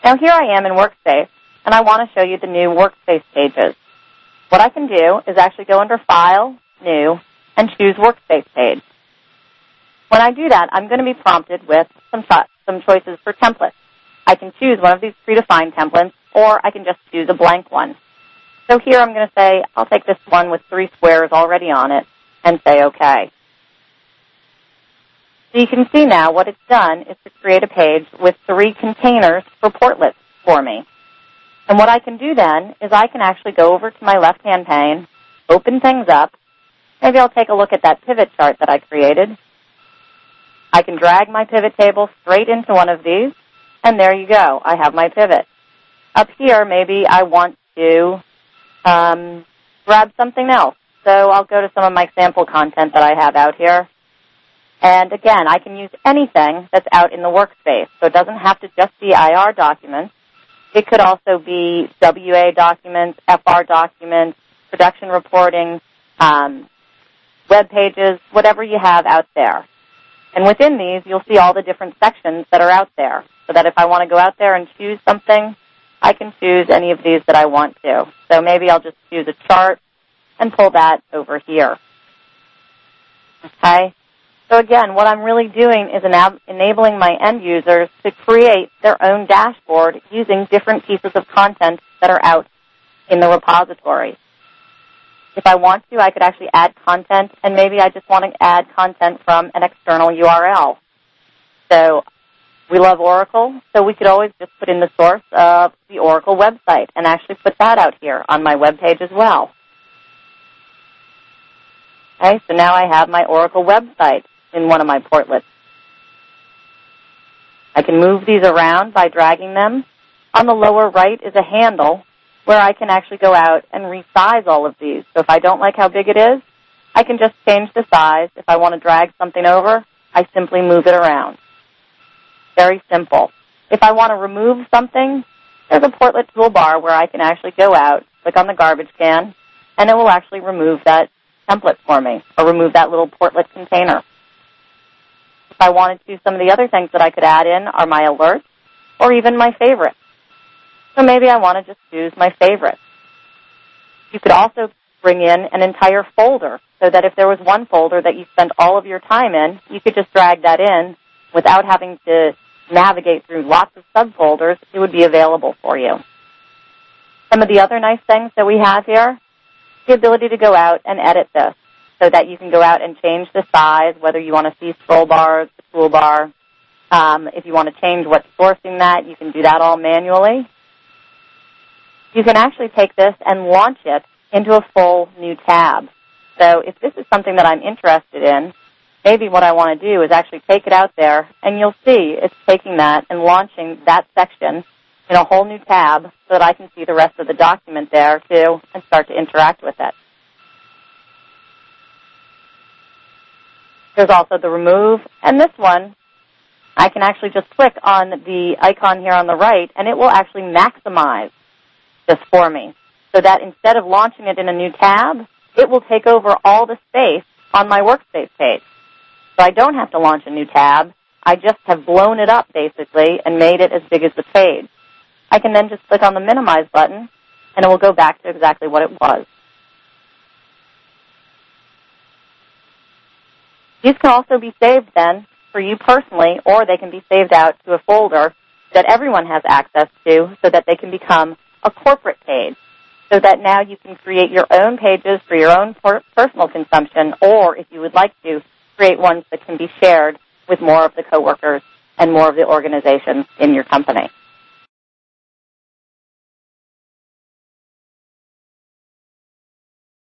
Now here I am in Workspace, and I want to show you the new Workspace pages. What I can do is actually go under File, New, and choose Workspace page. When I do that, I'm going to be prompted with some choices for templates. I can choose one of these predefined templates, or I can just choose a blank one. So here I'm going to say, I'll take this one with 3 squares already on it, and say OK. So you can see now what it's done is to create a page with 3 containers for portlets for me. And what I can do then is I can actually go over to my left-hand pane, open things up. Maybe I'll take a look at that pivot chart that I created. I can drag my pivot table straight into one of these, and there you go. I have my pivot. Up here, maybe I want to grab something else. So I'll go to some of my sample content that I have out here. And again, I can use anything that's out in the workspace. So it doesn't have to just be IR documents. It could also be WA documents, FR documents, production reporting, web pages, whatever you have out there. And within these, you'll see all the different sections that are out there, so that if I want to go out there and choose something, I can choose any of these that I want to. So maybe I'll just choose a chart and pull that over here. Okay? So again, what I'm really doing is enabling my end users to create their own dashboard using different pieces of content that are out in the repository. If I want to, I could actually add content, and maybe I just want to add content from an external URL. So we love Oracle, so we could always just put in the source of the Oracle website and actually put that out here on my web page as well. Okay, so now I have my Oracle website in one of my portlets. I can move these around by dragging them. On the lower right is a handle where I can actually go out and resize all of these. So if I don't like how big it is, I can just change the size. If I want to drag something over, I simply move it around. Very simple. If I want to remove something, there's a portlet toolbar where I can actually go out, click on the garbage can, and it will actually remove that template for me, or remove that little portlet container. If I wanted to, some of the other things that I could add in are my alerts, or even my favorites. So maybe I want to just choose my favorites. You could also bring in an entire folder, so that if there was one folder that you spent all of your time in, you could just drag that in without having to navigate through lots of subfolders. It would be available for you. Some of the other nice things that we have here, the ability to go out and edit this, so that you can go out and change the size, whether you want to see scroll bars, the toolbar. If you want to change what's sourcing that, you can do that all manually. You can actually take this and launch it into a full new tab. So if this is something that I'm interested in, maybe what I want to do is actually take it out there, and you'll see it's taking that and launching that section in a whole new tab so that I can see the rest of the document there too and start to interact with it. There's also the remove, and this one, I can actually just click on the icon here on the right, and it will actually maximize this for me, so that instead of launching it in a new tab, it will take over all the space on my workspace page. So I don't have to launch a new tab. I just have blown it up, basically, and made it as big as the page. I can then just click on the minimize button, and it will go back to exactly what it was. These can also be saved then for you personally, or they can be saved out to a folder that everyone has access to so that they can become a corporate page, so that now you can create your own pages for your own personal consumption, or if you would like to, create ones that can be shared with more of the coworkers and more of the organizations in your company.